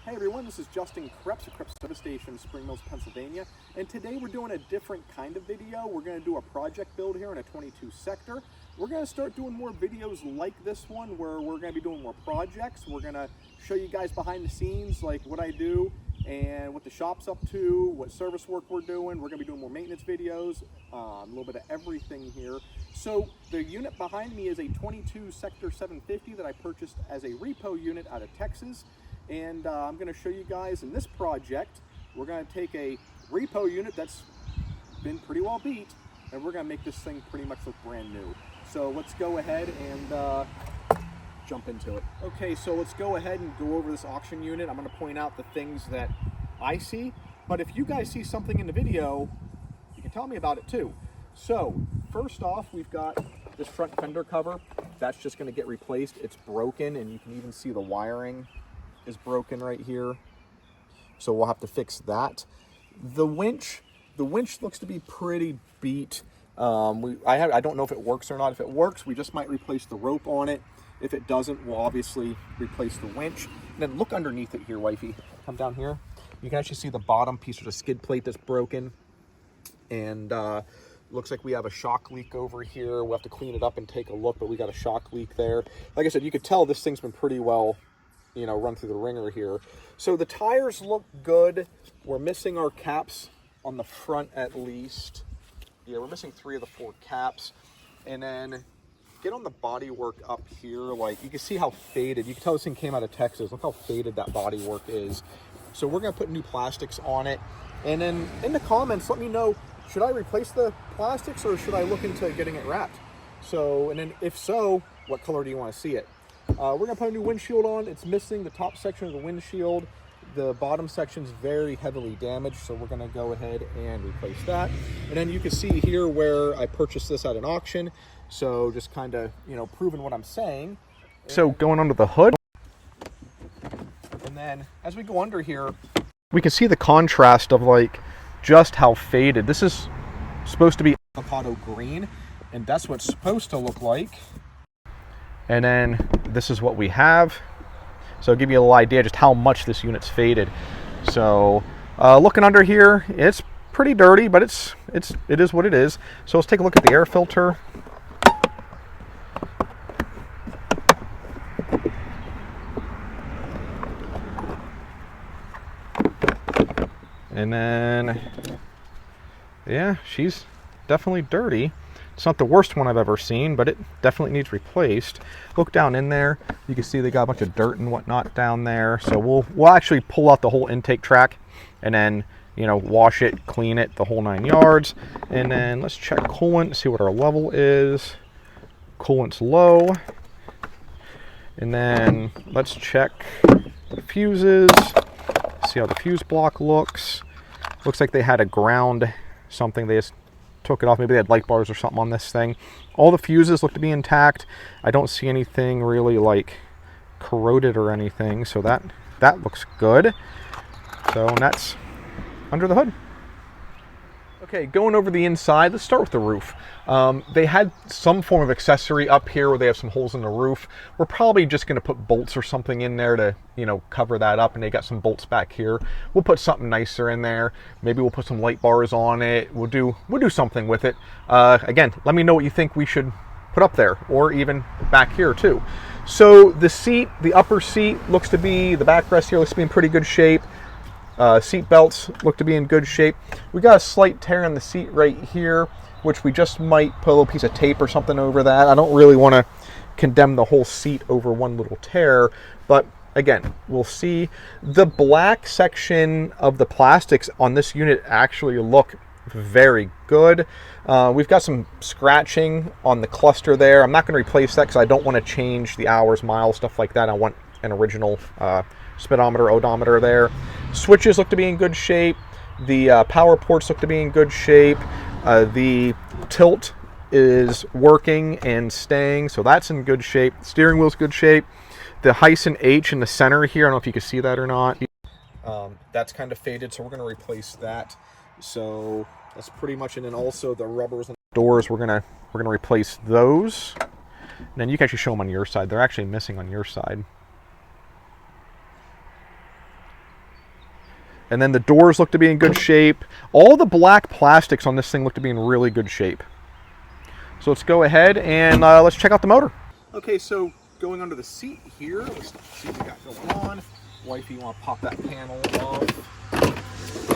Hey everyone, this is Justin Krebs at Krebs Service Station, Spring Mills, Pennsylvania. And today we're doing a different kind of video. We're going to do a project build here in a 22 sector. We're going to start doing more videos like this one where we're going to be doing more projects. We're going to show you guys behind the scenes, like what I do and what the shop's up to, what service work we're doing. We're going to be doing more maintenance videos, a little bit of everything here. So the unit behind me is a 22 sector 750 that I purchased as a repo unit out of Texas. And I'm going to show you guys in this project, we're going to take a repo unit that's been pretty well beat, and we're going to make this thing pretty much look brand new. So let's go ahead and jump into it. Okay, so let's go ahead and go over this auction unit. I'm going to point out the things that I see, but if you guys see something in the video, you can tell me about it too. So first off, we've got this front fender cover. That's just going to get replaced. It's broken, and you can even see the wiring is broken right here, so we'll have to fix that. The winch looks to be pretty beat. I don't know if it works or not. If it works, we just might replace the rope on it. If it doesn't, we'll obviously replace the winch. And then look underneath it here, wifey. Come down here. You can actually see the bottom piece of the skid plate that's broken, and looks like we have a shock leak over here. We'll have to clean it up and take a look, but we got a shock leak there. Like I said, you could tell this thing's been pretty well, run through the ringer here. So the tires look good. We're missing our caps on the front at least. Yeah, we're missing 3 of the 4 caps. And then get on the body work up here. Like, you can see how faded. You can tell this thing came out of Texas. Look how faded that body work is. So we're gonna put new plastics on it. And then in the comments, let me know, should I replace the plastics or should I look into getting it wrapped? So, and then if so, what color do you want to see it? We're going to put a new windshield on. It's missing the top section of the windshield. The bottom section's very heavily damaged, so we're going to go ahead and replace that. And then you can see here where I purchased this at an auction. So just kind of, proving what I'm saying. So going under the hood. And then as we go under here, we can see the contrast of just how faded. This is supposed to be avocado green, and that's what it's supposed to look like. And then this is what we have. So I'll give you a little idea just how much this unit's faded. So looking under here, it's pretty dirty, but it is what it is. So let's take a look at the air filter. And then, yeah, she's definitely dirty. It's not the worst one I've ever seen, but it definitely needs replaced. Look down in there. You can see they got a bunch of dirt and whatnot down there. So we'll actually pull out the whole intake track and then, wash it, clean it, the whole 9 yards. And then let's check coolant, see what our level is. Coolant's low. And then let's check the fuses. See how the fuse block looks. Looks like they had a ground something. They just took it off. Maybe they had light bars or something on this thing. All the fuses look to be intact. I don't see anything really corroded or anything, so that looks good. So that's under the hood. Okay, going over the inside, let's start with the roof. They had some form of accessory up here where they have some holes in the roof. We're probably just going to put bolts or something in there to, cover that up, and they got some bolts back here. We'll put something nicer in there. Maybe we'll put some light bars on it. We'll do something with it. Again, let me know what you think we should put up there, or even back here too. So the seat, the upper seat looks to be, the backrest here looks to be in pretty good shape. Seat belts look to be in good shape. We got a slight tear in the seat right here, which we just might put a little piece of tape or something over that. I don't really want to condemn the whole seat over one little tear, but again, we'll see. The black section of the plastics on this unit actually look very good. We've got some scratching on the cluster there. I'm not going to replace that because I don't want to change the hours, miles, stuff like that. I want an original speedometer, odometer there. Switches look to be in good shape. The power ports look to be in good shape. The tilt is working and staying, so that's in good shape. Steering wheel's good shape. The HiSun H in the center here, I don't know if you can see that or not. That's kind of faded, so we're going to replace that. So that's pretty much, and then also the rubbers and the doors, we're gonna replace those. And then you can actually show them on your side. They're actually missing on your side. And then the doors look to be in good shape. All the black plastics on this thing look to be in really good shape. So let's go ahead and let's check out the motor. Okay, so going under the seat here, let's see what we got going on. Wifey, you want to pop that panel off.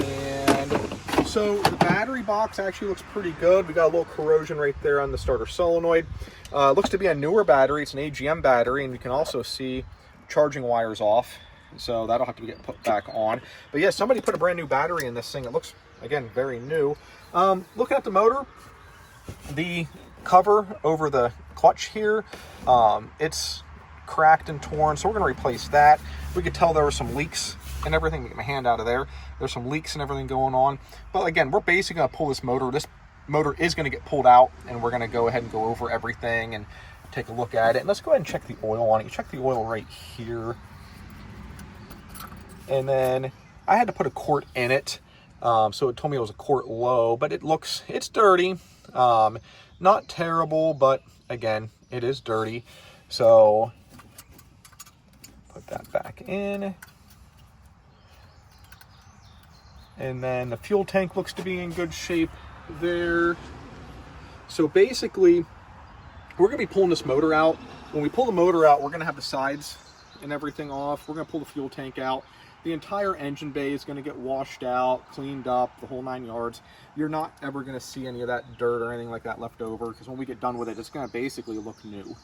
And so the battery box actually looks pretty good. We got a little corrosion right there on the starter solenoid. Looks to be a newer battery. It's an AGM battery, and you can also see charging wires off. So that'll have to get put back on. But yeah, somebody put a brand new battery in this thing. It looks, again, very new. Looking at the motor, the cover over the clutch here, it's cracked and torn, so we're going to replace that. We could tell there were some leaks and everything. Get my hand out of there. There's some leaks and everything going on. But again, we're basically going to pull this motor. This motor is going to get pulled out, and we're going to go ahead and go over everything and take a look at it. And let's go ahead and check the oil on it. You check the oil right here. And then I had to put a quart in it, so it told me it was a quart low, but it's dirty. Not terrible, but again, it is dirty. So put that back in. And then the fuel tank looks to be in good shape there. So basically, we're going to be pulling this motor out. When we pull the motor out, we're going to have the sides and everything off. We're going to pull the fuel tank out. The entire engine bay is going to get washed out, cleaned up, the whole 9 yards. You're not ever going to see any of that dirt or anything like that left over, because when we get done with it, it's going to basically look new.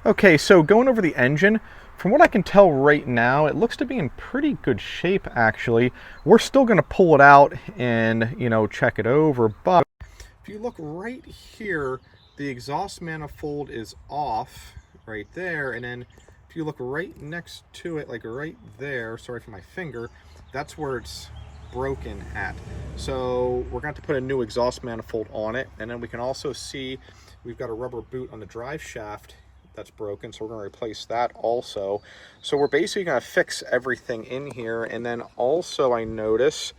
Okay, so going over the engine, from what I can tell right now, it looks to be in pretty good shape, actually. We're still going to pull it out and, check it over, but if you look right here, the exhaust manifold is off right there, and then if you look right next to it, like right there, sorry for my finger, that's where it's broken at. So we're going to put a new exhaust manifold on it, and then we can also see we've got a rubber boot on the drive shaft that's broken, so we're going to replace that also. So we're basically going to fix everything in here, and then also I notice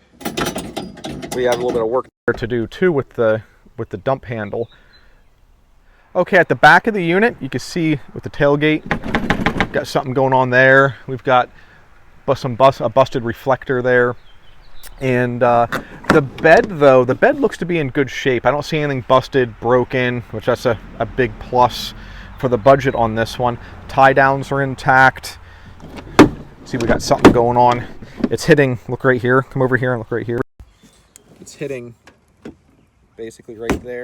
we have a little bit of work there to do too with the dump handle. Okay, at the back of the unit, you can see with the tailgate, got something going on there. We've got a busted reflector there. And the bed, though, the bed looks to be in good shape. I don't see anything busted, broken, which that's a big plus for the budget on this one. Tie downs are intact. See, we got something going on. It's hitting, look right here. Come over here and look right here. It's hitting basically right there.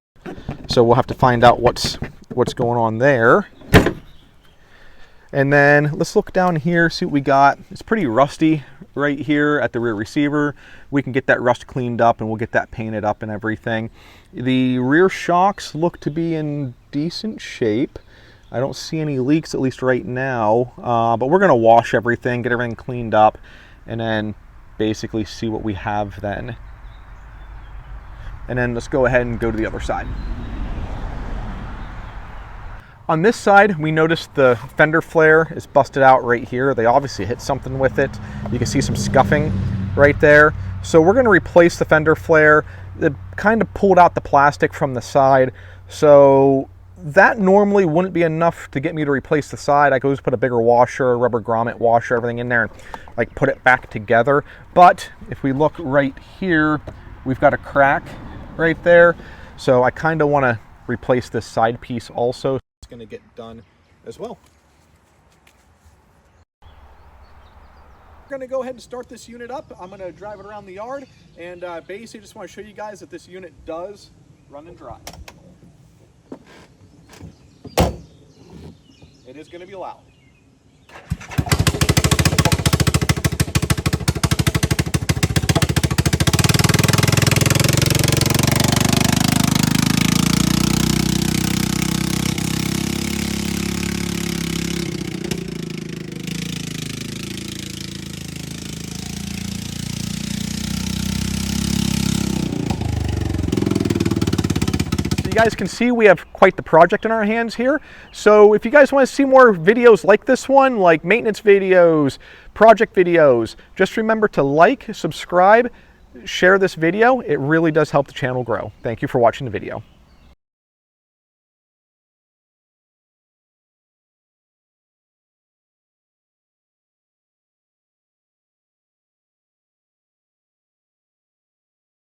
So we'll have to find out what's going on there. And then let's look down here, see what we got. It's pretty rusty right here at the rear receiver. We can get that rust cleaned up and we'll get that painted up and everything. The rear shocks look to be in decent shape. I don't see any leaks, at least right now, but we're gonna wash everything, get everything cleaned up, and then basically see what we have then. And then let's go ahead and go to the other side. On this side, we noticed the fender flare is busted out right here. They obviously hit something with it. You can see some scuffing right there. So we're going to replace the fender flare. It kind of pulled out the plastic from the side. So that normally wouldn't be enough to get me to replace the side. I could just put a bigger washer, a rubber grommet washer, everything in there, and like put it back together. But if we look right here, we've got a crack right there. So I kind of want to replace this side piece also. Going to get done as well. We're going to go ahead and start this unit up. I'm going to drive it around the yard, and basically just want to show you guys that this unit does run and drive. It is going to be loud. You guys can see we have quite the project in our hands here. So if you guys want to see more videos like this one, like maintenance videos, project videos, just remember to like, subscribe, share this video. It really does help the channel grow. Thank you for watching the video.